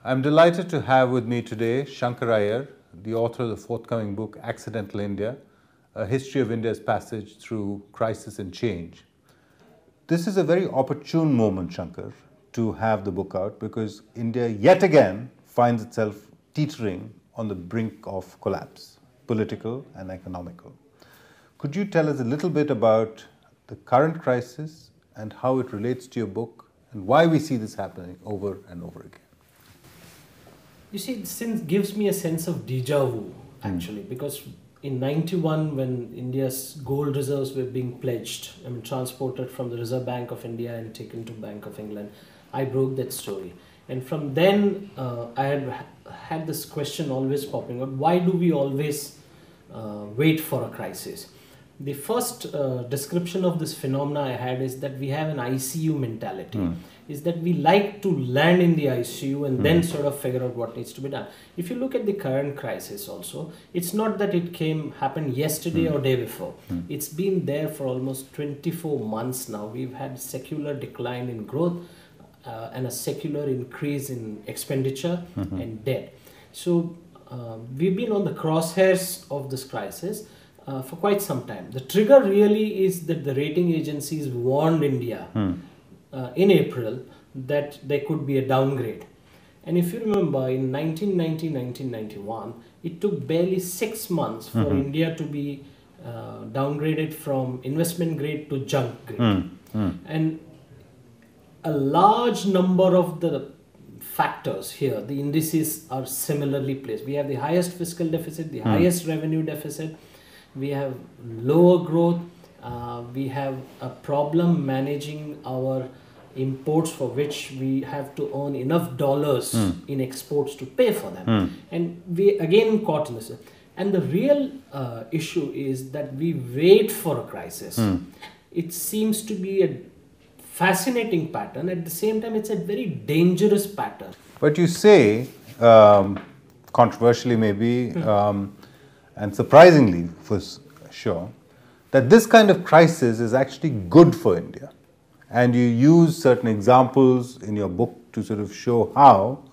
I'm delighted to have with me today Shankkar Aiyar, the author of the forthcoming book Accidental India, A History of India's Passage Through Crisis and Change. This is a very opportune moment, Shankkar, to have the book out because India yet again finds itself teetering on the brink of collapse, political and economical. Could you tell us a little bit about the current crisis and how it relates to your book and why we see this happening over and over again? You see, it gives me a sense of deja vu, actually, because in 91, when India's gold reserves were being pledged, transported from the Reserve Bank of India and taken to Bank of England, I broke that story. And from then, I had this question always popping up: why do we always wait for a crisis? The first description of this phenomena I had is that we have an ICU mentality. Is that we like to land in the ICU and then sort of figure out what needs to be done. If you look at the current crisis also, it's not that it happened yesterday or day before. It's been there for almost 24 months now. We've had secular decline in growth and a secular increase in expenditure and debt. So we've been on the crosshairs of this crisis for quite some time. The trigger really is that the rating agencies warned India in April that there could be a downgrade. And if you remember, in 1990-1991, it took barely 6 months for India to be downgraded from investment grade to junk grade. And a large number of the factors here, the indices are similarly placed. We have the highest fiscal deficit, the highest revenue deficit, we have lower growth, we have a problem managing our imports for which we have to earn enough dollars in exports to pay for them. And we again caught in this. And the real issue is that we wait for a crisis. It seems to be a fascinating pattern. At the same time, it's a very dangerous pattern. But you say, controversially maybe, and surprisingly for sure, that this kind of crisis is actually good for India. And you use certain examples in your book to sort of show how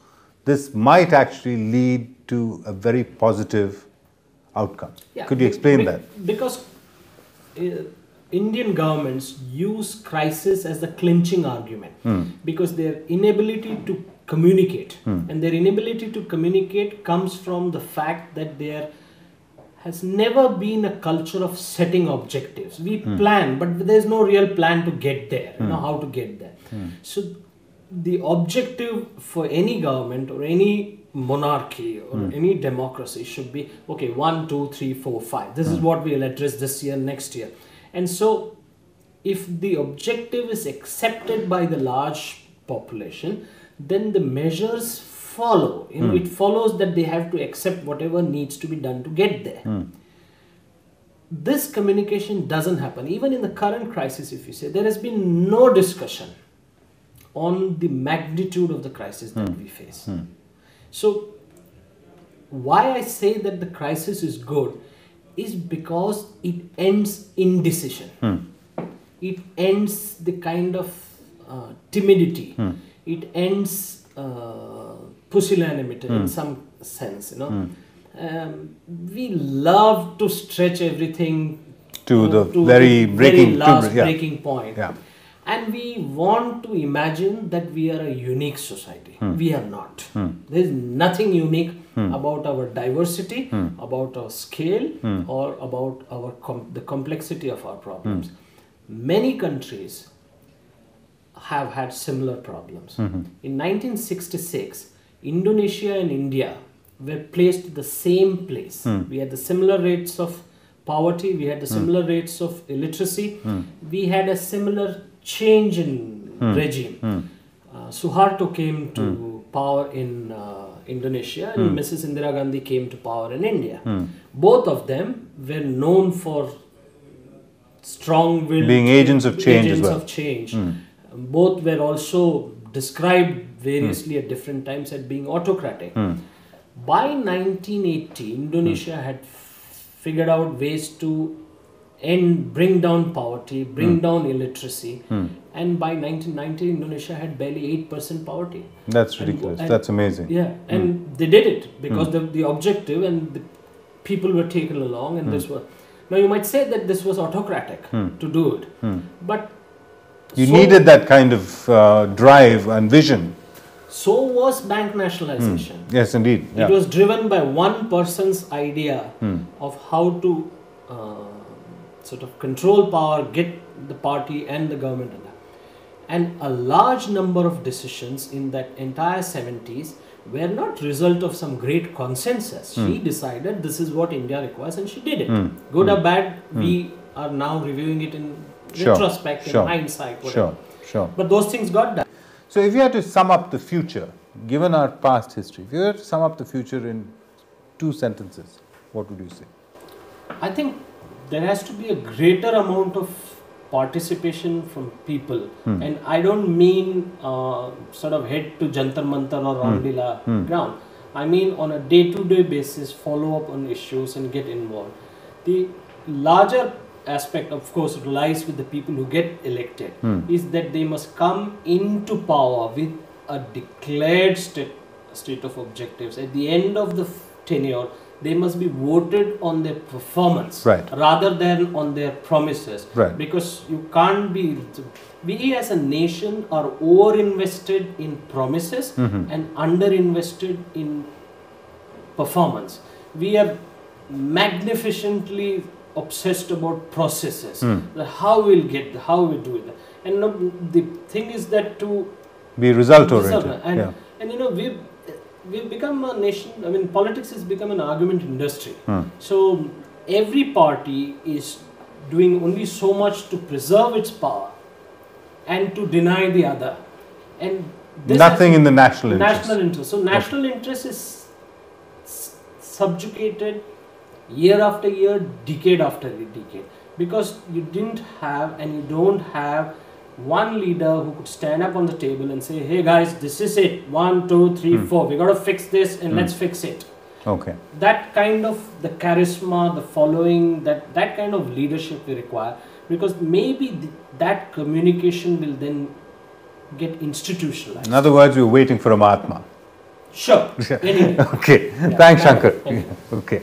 this might actually lead to a very positive outcome. Yeah, could you explain that? Because Indian governments use crisis as the clinching argument because their inability to communicate and their inability to communicate comes from the fact that there has never been a culture of setting objectives. We plan, but there's no real plan to get there, how to get there. So the objective for any government or any monarchy or any democracy should be, okay, 1, 2, 3, 4, 5. This is what we'll address this year, next year. And so if the objective is accepted by the large population, then the measures follow. It follows that they have to accept whatever needs to be done to get there. This communication doesn't happen. Even in the current crisis, if you say, there has been no discussion on the magnitude of the crisis that we face. So why I say that the crisis is good is because it ends indecision. It ends the kind of timidity. It ends pusillanimity in some sense, we love to stretch everything to the very last breaking point. And we want to imagine that we are a unique society. We are not. There is nothing unique about our diversity, about our scale, or about the complexity of our problems. Many countries have had similar problems. In 1966, Indonesia and India were placed at the same place. We had the similar rates of poverty, we had the similar rates of illiteracy, we had a similar change in regime. Suharto came to power in Indonesia and Mrs. Indira Gandhi came to power in India. Both of them were known for strong-willed being agents of change Both were also described variously at different times as being autocratic. By 1980, Indonesia had figured out ways to and bring down poverty, bring down illiteracy. And by 1990, Indonesia had barely 8% poverty. That's ridiculous. That's amazing. Yeah, and they did it because the objective and the people were taken along, and this was. Now you might say that this was autocratic to do it, but you needed that kind of drive and vision. So was bank nationalization. Yes, indeed. It was driven by one person's idea of how to sort of control power, get the party and the government in that. And a large number of decisions in that entire 70s were not result of some great consensus. She decided this is what India requires and she did it. Good or bad, we are now reviewing it in retrospect, in hindsight, whatever. But those things got done. So if you had to sum up the future, given our past history, if you had to sum up the future in 2 sentences, what would you say? I think there has to be a greater amount of participation from people, and I don't mean sort of head to Jantar Mantar or Ramlila ground. I mean on a day-to-day basis, follow up on issues and get involved. The larger aspect, of course, lies with the people who get elected, is that they must come into power with a declared state of objectives. At the end of the tenure, they must be voted on their performance rather than on their promises. Because you can't be, we as a nation are over-invested in promises and under-invested in performance. We are magnificently obsessed about processes, how we'll get, how we do it. And the thing is that to be result-oriented. And you know, we've become a nation, I mean, politics has become an argument industry. So every party is doing only so much to preserve its power and to deny the other. And this nothing in the national interest. So national interest is subjugated year after year, decade after decade. Because you didn't have and you don't have one leader who could stand up on the table and say, hey guys, this is it, 1, 2, 3, 4, we got to fix this and let's fix it. That kind of the charisma, the following, that kind of leadership we require, because maybe that communication will then get institutionalized. In other words, we're waiting for a Mahatma. Sure. Anyway. Okay. Thanks, Shankkar. Okay.